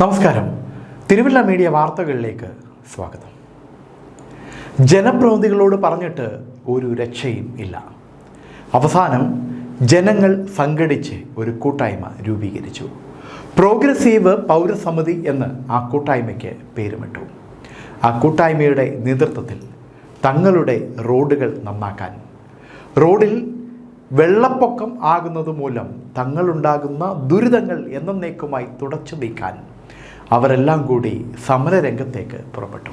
നമസ്കാരം. തിരുവല്ല മീഡിയ വാർത്തകളിലേക്ക് സ്വാഗതം. ജനപ്രതിനിധികളോട് പറഞ്ഞിട്ട് ഒരു രക്ഷയും ഇല്ല. അവസാനം ജനങ്ങൾ സംഘടിച്ച് ഒരു കൂട്ടായ്മ രൂപീകരിച്ചു. പ്രോഗ്രസീവ് പൗരസമിതി എന്ന് ആ കൂട്ടായ്മയ്ക്ക് പേരുമിട്ടു. ആ കൂട്ടായ്മയുടെ നേതൃത്വത്തിൽ തങ്ങളുടെ റോഡുകൾ നന്നാക്കാൻ, റോഡിൽ വെള്ളപ്പൊക്കം ആകുന്നത് മൂലം തങ്ങളുണ്ടാകുന്ന ദുരിതങ്ങൾ എന്നേക്കുമായി തുടച്ചു നീക്കാൻ അവരെല്ലാം കൂടി സമരരംഗത്തേക്ക് പുറപ്പെട്ടു.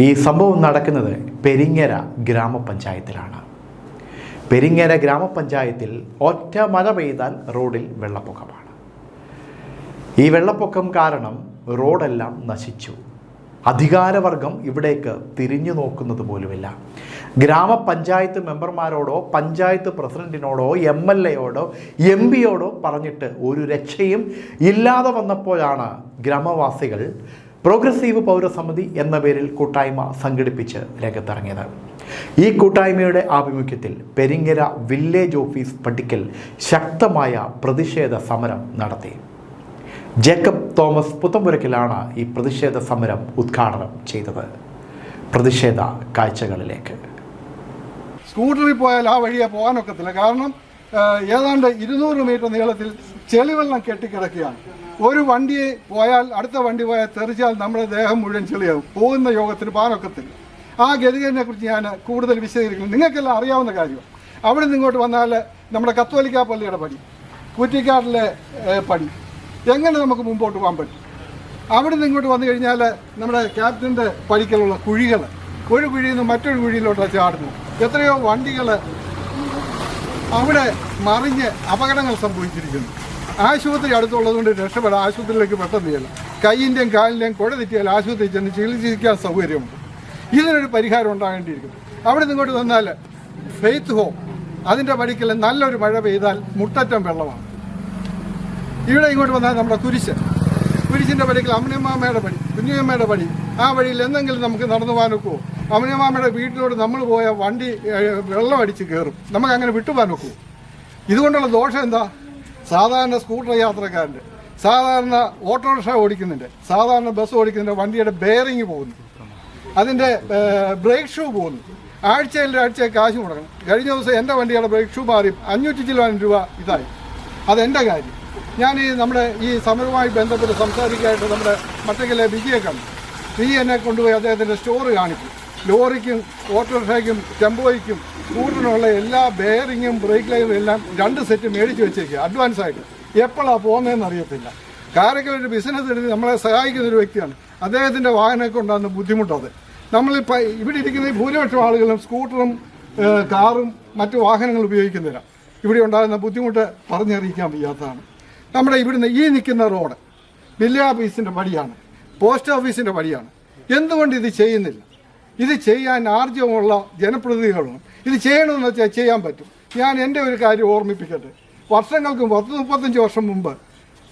ഈ സംഭവം നടക്കുന്നത് പെരിങ്ങര ഗ്രാമപഞ്ചായത്തിലാണ്. പെരിങ്ങര ഗ്രാമപഞ്ചായത്തിൽ ഒറ്റ മഴ പെയ്താൽ റോഡിൽ വെള്ളപ്പൊക്കമാണ്. ഈ വെള്ളപ്പൊക്കം കാരണം റോഡെല്ലാം നശിച്ചു. അധികാരവർഗം ഇവിടേക്ക് തിരിഞ്ഞു നോക്കുന്നത് പോലുമില്ല. ഗ്രാമപഞ്ചായത്ത് മെമ്പർമാരോടോ പഞ്ചായത്ത് പ്രസിഡന്റിനോടോ MLAയോടോ MP യോടോ പറഞ്ഞിട്ട് ഒരു രക്ഷയും ഇല്ലാതെ വന്നപ്പോഴാണ് ഗ്രാമവാസികൾ പ്രോഗ്രസീവ് പൗരസമിതി എന്ന പേരിൽ കൂട്ടായ്മ സംഘടിപ്പിച്ച് രംഗത്തിറങ്ങിയത്. ഈ കൂട്ടായ്മയുടെ ആഭിമുഖ്യത്തിൽ പെരിങ്ങര വില്ലേജ് ഓഫീസ് പടിക്കൽ ശക്തമായ പ്രതിഷേധ സമരം നടത്തി. ജേക്കബ് തോമസ് പുത്തമ്പുരക്കിലാണ് ഈ പ്രതിഷേധ സമരം ഉദ്ഘാടനം ചെയ്തത്. പ്രതിഷേധ കാഴ്ചകളിലേക്ക്. സ്കൂട്ടറിൽ പോയാൽ ആ വഴിയെ പോകാനൊക്കത്തില്ല. കാരണം ഏതാണ്ട് 200 മീറ്റർ നീളത്തിൽ ചെളിവെള്ളം കെട്ടിക്കിടക്കുകയാണ്. ഒരു വണ്ടി പോയാൽ അടുത്ത വണ്ടി പോയാൽ തെറിച്ചാൽ നമ്മുടെ ദേഹം മുഴുവൻ ചെളിയാവും. പോകുന്ന യോഗത്തിന് പോകാനൊക്കത്തില്ല. ആ ഗതികേടിനെ കുറിച്ച് ഞാൻ കൂടുതൽ വിശദീകരിക്കുന്നു. നിങ്ങൾക്കെല്ലാം അറിയാവുന്ന കാര്യമാണ്. അവിടെ നിന്ന് ഇങ്ങോട്ട് വന്നാൽ നമ്മുടെ കത്തോലിക്കാ പള്ളിയുടെ പടി, കുറ്റിക്കാട്ടിലെ പടി, എങ്ങനെ നമുക്ക് മുമ്പോട്ട് പോകാൻ പറ്റും? അവിടെ നിന്ന് ഇങ്ങോട്ട് വന്നു കഴിഞ്ഞാൽ നമ്മുടെ ക്യാപ്റ്റൻ്റെ പടിക്കലുള്ള കുഴികൾ, ഒരു കുഴിയിൽ നിന്ന് മറ്റൊരു കുഴിയിലോട്ട് ചാടുന്നു. എത്രയോ വണ്ടികൾ അവിടെ മറിഞ്ഞ് അപകടങ്ങൾ സംഭവിച്ചിരിക്കുന്നു. ആശുപത്രി അടുത്തുള്ളതുകൊണ്ട് രക്ഷപ്പെടാം. ആശുപത്രിയിലേക്ക് പെട്ടെന്ന് ചെയ്യണം. കൈയിൻ്റെയും കാലിൻ്റെയും കുഴ തെറ്റിയാൽ ആശുപത്രിയിൽ ചെന്ന് ചികിത്സിക്കാൻ സൗകര്യമുണ്ട്. ഇതിനൊരു പരിഹാരം ഉണ്ടാകേണ്ടിയിരിക്കുന്നു. അവിടെ നിന്ന് ഇങ്ങോട്ട് വന്നാൽ ഫെയ്ത്ത് ഹോം, അതിൻ്റെ പടിക്കൽ നല്ലൊരു മഴ പെയ്താൽ മുട്ടറ്റം വെള്ളമാണ്. ഇവിടെ ഇങ്ങോട്ട് വന്നാൽ നമ്മുടെ കുരിശിൻ്റെ പടിക്കൽ അമ്മണിയമ്മയുടെ പടി, കുഞ്ഞമ്മയുടെ പടി, ആ വഴിയിൽ എന്തെങ്കിലും നമുക്ക് നടന്നു പോകാനൊക്കുമോ? അമ്മണിയമ്മയുടെ വീട്ടിലോട്ട് നമ്മൾ പോയ വണ്ടി വെള്ളം അടിച്ച് കയറും. നമുക്ക് അങ്ങനെ വിട്ടുപോകാൻ ഒക്കുമോ? ഇതുകൊണ്ടുള്ള ദോഷം എന്താ? സാധാരണ സ്കൂട്ടർ യാത്രക്കാരൻ്റെ, സാധാരണ ഓട്ടോറിക്ഷ ഓടിക്കുന്നുണ്ട്, സാധാരണ ബസ് ഓടിക്കുന്നുണ്ട്, വണ്ടിയുടെ ബെയറിങ് പോകുന്നു, അതിൻ്റെ ബ്രേക്ക് ഷൂ പോകുന്നു. ആഴ്ചയിൽ കാശ് മുടക്കണം. കഴിഞ്ഞ ദിവസം എൻ്റെ വണ്ടിയുടെ ബ്രേക്ക് ഷൂ മാറി 500 ചില്ലാനം രൂപ ഇതായി. അതെൻ്റെ കാര്യം. ഞാൻ നമ്മുടെ ഈ സമരവുമായി ബന്ധപ്പെട്ട് സംസാരിക്കാനായിട്ട് നമ്മുടെ മറ്റക്കലെ വിജിയെ കണ്ടു. വിജി എന്നെ കൊണ്ടുപോയി അദ്ദേഹത്തിൻ്റെ സ്റ്റോർ കാണിക്കും. ലോറിക്കും ഓട്ടോറിക്ഷയ്ക്കും ടെമ്പോയ്ക്കും സ്കൂട്ടറിനുള്ള എല്ലാ ബെയറിങ്ങും ബ്രേക്ക് ലൈനും എല്ലാം 2 സെറ്റ് മേടിച്ച് വെച്ചേക്കുക അഡ്വാൻസ് ആയിട്ട്. എപ്പോഴാണ് പോകുന്നതെന്ന് അറിയത്തില്ല. കാരക്കലൊരു ബിസിനസ് എടുത്ത് നമ്മളെ സഹായിക്കുന്ന ഒരു വ്യക്തിയാണ്. അദ്ദേഹത്തിൻ്റെ വാഹനമൊക്കെ ഉണ്ടാകുന്ന ബുദ്ധിമുട്ടത്. നമ്മളിപ്പോൾ ഇവിടെ ഇരിക്കുന്ന ഭൂരിപക്ഷം ആളുകളും സ്കൂട്ടറും കാറും മറ്റു വാഹനങ്ങൾ ഉപയോഗിക്കുന്നില്ല. ഇവിടെ ഉണ്ടാകുന്ന ബുദ്ധിമുട്ട് പറഞ്ഞറിയിക്കാൻ വയ്യാത്തതാണ്. നമ്മുടെ ഇവിടുന്ന് ഈ നിൽക്കുന്ന റോഡ് വില്ലേജ് ഓഫീസിൻ്റെ പടിയാണ്, പോസ്റ്റ് ഓഫീസിൻ്റെ പടിയാണ്. എന്തുകൊണ്ട് ഇത് ചെയ്യുന്നില്ല? ഇത് ചെയ്യാൻ ആർജവമുള്ള ജനപ്രതിനിധികളാണ്. ഇത് ചെയ്യണമെന്ന് വെച്ചാൽ ചെയ്യാൻ പറ്റും. ഞാൻ എൻ്റെ ഒരു കാര്യം ഓർമ്മിപ്പിക്കട്ടെ. വർഷങ്ങൾക്ക് 35 വർഷം മുമ്പ്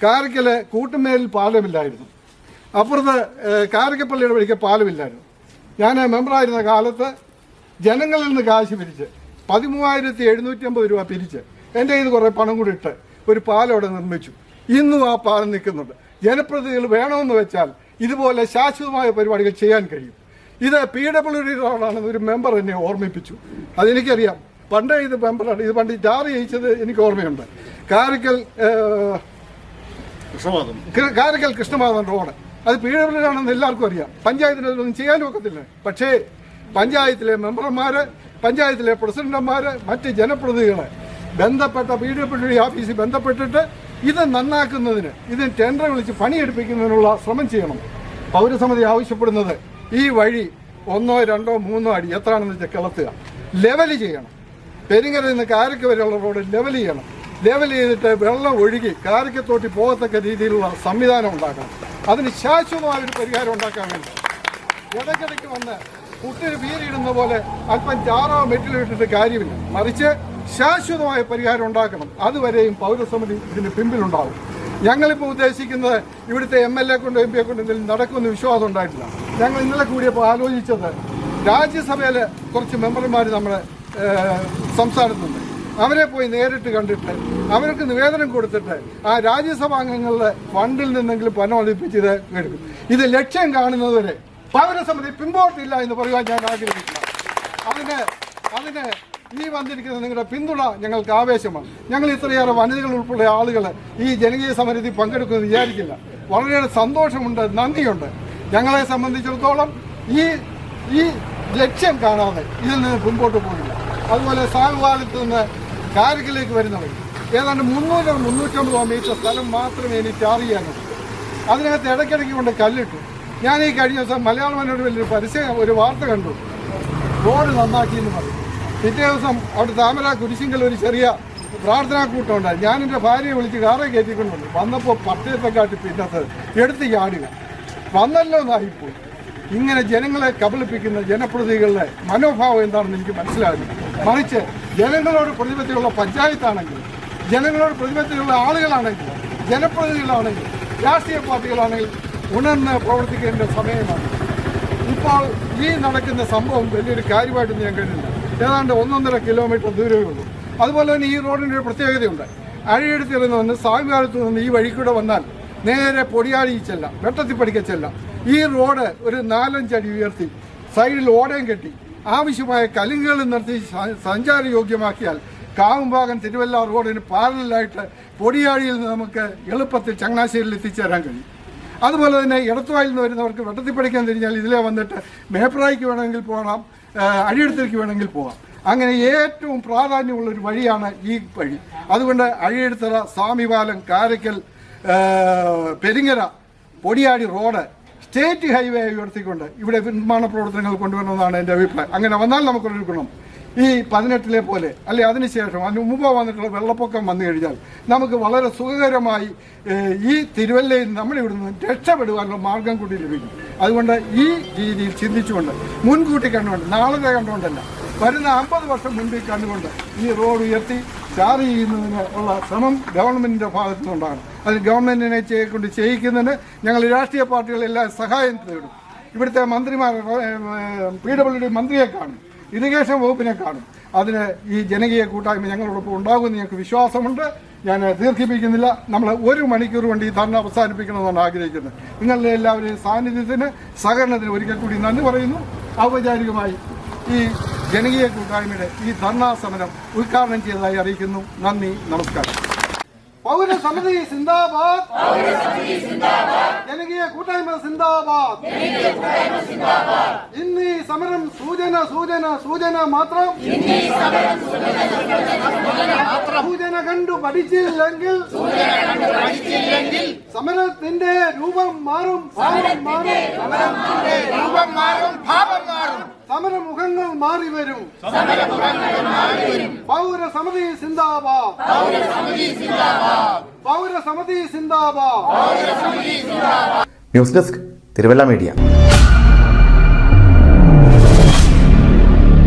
കാരക്കല് കൂട്ടുമേലിൽ പാലമില്ലായിരുന്നു. അപ്പുറത്ത് കാരക്കപ്പള്ളിയുടെ വഴിക്ക് പാലമില്ലായിരുന്നു. ഞാൻ മെമ്പറായിരുന്ന കാലത്ത് ജനങ്ങളിൽ നിന്ന് കാശ് പിരിച്ച് 13,750 രൂപ പിരിച്ച് എൻ്റെ കയ്യിൽ കുറേ പണം കൂടി ഇട്ട് ഒരു പാലം അവിടെ നിർമ്മിച്ചു. ഇന്നും ആ പാലം നിൽക്കുന്നുണ്ട്. ജനപ്രതിനിധികൾ വേണമെന്ന് വെച്ചാൽ ഇതുപോലെ ശാശ്വതമായ പരിപാടികൾ ചെയ്യാൻ കഴിയും. ഇത് PWD റോഡാണെന്ന് ഒരു മെമ്പർ എന്നെ ഓർമ്മിപ്പിച്ചു. അതെനിക്കറിയാം. പണ്ട് ഇത് മെമ്പറാണ്. ഇത് പണ്ട് ജാറി ജയിച്ചത് എനിക്ക് ഓർമ്മയുണ്ട്. കാരക്കൽ കൃഷ്ണമാധവൻ റോഡ് അത് PWD ആണെന്ന് എല്ലാവർക്കും അറിയാം. പഞ്ചായത്തിന് അതൊന്നും ചെയ്യാനും ഒക്കത്തില്ല. പക്ഷേ പഞ്ചായത്തിലെ മെമ്പർമാർ, പഞ്ചായത്തിലെ പ്രസിഡന്റുമാർ, മറ്റ് ജനപ്രതിനിധികളെ ബന്ധപ്പെട്ട PWD ഓഫീസിൽ ബന്ധപ്പെട്ടിട്ട് ഇത് നന്നാക്കുന്നതിന്, ഇതിന് ടെൻഡർ വിളിച്ച് പണിയെടുപ്പിക്കുന്നതിനുള്ള ശ്രമം ചെയ്യണം. പൗരസമിതി ആവശ്യപ്പെടുന്നത് ഈ വഴി 1, 2, 3 അടി എത്രയാണെന്ന് വെച്ചാൽ കിളത്തുക, ലെവല് ചെയ്യണം. പെരിങ്ങരയിൽ നിന്ന് കാരക്ക വരെയുള്ള റോഡ് ലെവൽ ചെയ്യണം. ലെവൽ ചെയ്തിട്ട് വെള്ളം ഒഴുകി കാരക്കത്തോട്ടി പോകത്തക്ക രീതിയിലുള്ള സംവിധാനം ഉണ്ടാക്കണം. അതിന് ശാശ്വതമായൊരു പരിഹാരം ഉണ്ടാക്കാൻ വേണ്ടി ഇടയ്ക്കിടയ്ക്ക് വന്ന് കുട്ടിന് പീരിയിടുന്ന പോലെ അല്പം ചാറോ മെറ്റിലോ ഇട്ടിട്ട് കാര്യമില്ല. മറിച്ച് ശാശ്വതമായ പരിഹാരം ഉണ്ടാക്കണം. അതുവരെയും പൗരസമിതി ഇതിന് പിമ്പിലുണ്ടാവും. ഞങ്ങളിപ്പോൾ ഉദ്ദേശിക്കുന്നത് ഇവിടുത്തെ MLA കൊണ്ട് MP കൊണ്ട് എന്തെങ്കിലും നടക്കുമെന്ന് വിശ്വാസം ഉണ്ടായിട്ടില്ല. ഞങ്ങൾ ഇന്നലെ കൂടിയപ്പോൾ ആലോചിച്ചത് രാജ്യസഭയിൽ കുറച്ച് മെമ്പർമാർ നമ്മുടെ സംസ്ഥാനത്തുണ്ട്. അവരെ പോയി നേരിട്ട് കണ്ടിട്ട് അവർക്ക് നിവേദനം കൊടുത്തിട്ട് ആ രാജ്യസഭാംഗങ്ങളുടെ ഫണ്ടിൽ നിന്നെങ്കിലും പണം ഒളിപ്പിച്ച് ഇത് എടുക്കും. ഇത് ലക്ഷ്യം കാണുന്നതുവരെ പൗരസമിതി പിമ്പോട്ടില്ല എന്ന് പറയുവാൻ ഞാൻ ആഗ്രഹിക്കുന്നു. അതിന് ഈ വന്നിരിക്കുന്ന നിങ്ങളുടെ പിന്തുണ ഞങ്ങൾക്ക് ആവേശമാണ്. ഞങ്ങൾ ഇത്രയേറെ വനിതകൾ ഉൾപ്പെടെ ആളുകൾ ഈ ജനകീയ സമരത്തിൽ പങ്കെടുക്കുമെന്ന് വിചാരിക്കില്ല. വളരെയേറെ സന്തോഷമുണ്ട്, നന്ദിയുണ്ട്. ഞങ്ങളെ സംബന്ധിച്ചിടത്തോളം ഈ ലക്ഷ്യം കാണാതെ ഇതിൽ നിന്ന് മുൻപോട്ട് പോകില്ല. അതുപോലെ സാഗുപാലത്ത് നിന്ന് കാരക്കിലേക്ക് വരുന്നവർ ഏതാണ്ട് 300-350 മീറ്റർ സ്ഥലം മാത്രമേ എനിക്ക് അറിയാനുള്ളൂ. അതിനകത്ത് ഇടയ്ക്കിടയ്ക്ക് കൊണ്ട് കല്ലിട്ടു. ഞാൻ ഈ കഴിഞ്ഞ ദിവസം മലയാള മനോരമയിൽ ഒരു വാർത്ത കണ്ടു, റോഡ് നന്നാക്കി എന്ന് പറയും. പിറ്റേ ദിവസം അവിടെ താമര കുരിശിങ്കൽ ഒരു ചെറിയ പ്രാർത്ഥനാ കൂട്ടം ഉണ്ടായി. ഞാൻ എൻ്റെ ഭാര്യയെ വിളിച്ച് കാറെ കയറ്റിക്കൊണ്ടുണ്ട്. വന്നപ്പോൾ പട്ടയത്തെ കാട്ടി പിന്നത്ത് എടുത്ത് ചാടുക വന്നല്ലോ എന്നായിപ്പോയി. ഇങ്ങനെ ജനങ്ങളെ കബളിപ്പിക്കുന്ന ജനപ്രതിനിധികളുടെ മനോഭാവം എന്താണെന്ന് എനിക്ക് മനസ്സിലാകുന്നു. മറിച്ച് ജനങ്ങളോട് പ്രതിബദ്ധതയുള്ള പഞ്ചായത്താണെങ്കിൽ, ജനങ്ങളോട് പ്രതിബദ്ധതയുള്ള ആളുകളാണെങ്കിൽ, ജനപ്രതിനിധികളാണെങ്കിൽ, രാഷ്ട്രീയ പാർട്ടികളാണെങ്കിൽ ഉണർന്ന് പ്രവർത്തിക്കേണ്ട സമയമാണ്. ഇപ്പോൾ ഈ നടക്കുന്ന സംഭവം വലിയൊരു കാര്യമായിട്ടൊന്നും ഞാൻ കണ്ടില്ല. ഏതാണ്ട് 1.5 കിലോമീറ്റർ ദൂരമേ ഉള്ളൂ. അതുപോലെ തന്നെ ഈ റോഡിൻ്റെ ഒരു പ്രത്യേകതയുണ്ട്. അഴിയെടുത്തിരുന്ന് വന്ന് സാഗുകാലത്ത് നിന്ന് ഈ വഴിക്കൂടെ വന്നാൽ നേരെ പൊടിയാടി ചെല്ലാം, വെട്ടത്തിപ്പടിക്ക ചെല്ലാം. ഈ റോഡ് ഒരു 4-5 അടി ഉയർത്തി സൈഡിൽ ഓടയും കെട്ടി ആവശ്യമായ കലുങ്കുകളും നിർത്തി സഞ്ചാരയോഗ്യമാക്കിയാൽ കാവുംഭാഗം തിരുവല്ല റോഡിന് പാരലായിട്ട് പൊടിയാടിയിൽ നിന്ന് നമുക്ക് എളുപ്പത്തിൽ ചങ്ങനാശ്ശേരിയിൽ എത്തിച്ചേരാൻ കഴിയും. അതുപോലെ തന്നെ ഇടത്തുവായിൽ നിന്ന് വരുന്നവർക്ക് വെട്ടത്തിപ്പടിക്കാൻ തിരിഞ്ഞാൽ ഇതിലെ വന്നിട്ട് മേപ്രായിക്ക് വേണമെങ്കിൽ പോകാം, അഴിയെടുത്തേക്ക് വേണമെങ്കിൽ പോകാം. അങ്ങനെ ഏറ്റവും പ്രാധാന്യമുള്ളൊരു വഴിയാണ് ഈ വഴി. അതുകൊണ്ട് Azhiyeduthara, Swamipalam, Karakkal, Peringara, Podiyadi road state highway ഉയർത്തിക്കൊണ്ട് ഇവിടെ നിർമ്മാണ പ്രവർത്തനങ്ങൾ കൊണ്ടുവരണമെന്നാണ് എൻ്റെ അഭിപ്രായം. അങ്ങനെ വന്നാൽ നമുക്കൊരു ഗുണം ഈ 18-ലെ പോലെ അല്ലെ അതിനുശേഷം അതിന് മുമ്പ് വന്നിട്ടുള്ള വെള്ളപ്പൊക്കം വന്നു കഴിഞ്ഞാൽ നമുക്ക് വളരെ സുഖകരമായി ഈ തിരുവല്ലയിൽ നമ്മളിവിടുന്ന് രക്ഷപ്പെടുവാനുള്ള മാർഗം കൂടി ലഭിക്കും. അതുകൊണ്ട് ഈ രീതിയിൽ ചിന്തിച്ചുകൊണ്ട് മുൻകൂട്ടി കണ്ടുകൊണ്ട് നാളത്തെ കണ്ടുകൊണ്ടല്ല, വരുന്ന 50 വർഷം മുൻപിൽ കണ്ടുകൊണ്ട് ഈ റോഡ് ഉയർത്തി ചാർ ചെയ്യുന്നതിന് ഉള്ള ശ്രമം ഗവൺമെൻറ്റിൻ്റെ ഭാഗത്തു നിന്നുണ്ടാകണം. അത് ഗവൺമെൻറ്റിനെ കൊണ്ട് ചെയ്യിക്കുന്നതിന് ഞങ്ങൾ രാഷ്ട്രീയ പാർട്ടികളെല്ലാം സഹായം തേടും. ഇവിടുത്തെ മന്ത്രിമാർ PWD മന്ത്രിയെ കാണും, ഇറിഗേഷൻ വകുപ്പിനെ കാണും. അതിന് ഈ ജനകീയ കൂട്ടായ്മ ഞങ്ങളോടൊപ്പം ഉണ്ടാകുമെന്ന് ഞങ്ങൾക്ക് വിശ്വാസമുണ്ട്. ഞാൻ ദീർഘിപ്പിക്കുന്നില്ല. നമ്മൾ 1 മണിക്കൂർ കൊണ്ട് ഈ ധർണ അവസാനിപ്പിക്കണമെന്നാണ് ആഗ്രഹിക്കുന്നത്. നിങ്ങളുടെ എല്ലാവരുടെയും സാന്നിധ്യത്തിന്, സഹകരണത്തിന് ഒരിക്കൽ കൂടി നന്ദി പറയുന്നു. ഔപചാരികമായി ഈ ജനകീയ കൂട്ടായ്മയുടെ ഈ ധർണാ സമരം ഉദ്ഘാടനം ചെയ്തതായി അറിയിക്കുന്നു. നന്ദി, നമസ്കാരം. പൗരസമിതി സിന്ദാബാദ്, ജനകീയ കൂട്ടായ്മ സിന്ദാബാദ്. ഇന്ന് ഈ സമരം സൂചന മാത്രം. സൂചന കണ്ടു പഠിച്ചില്ലെങ്കിൽ സമരത്തിന്റെ രൂപം മാറും, സമരമുഖങ്ങൾ മാറി വരും. പൗരസമിതി സിന്ദാബാദ്, പൗരസമിതി സിന്ദാബാദ്. News desk, Thiruvalla media.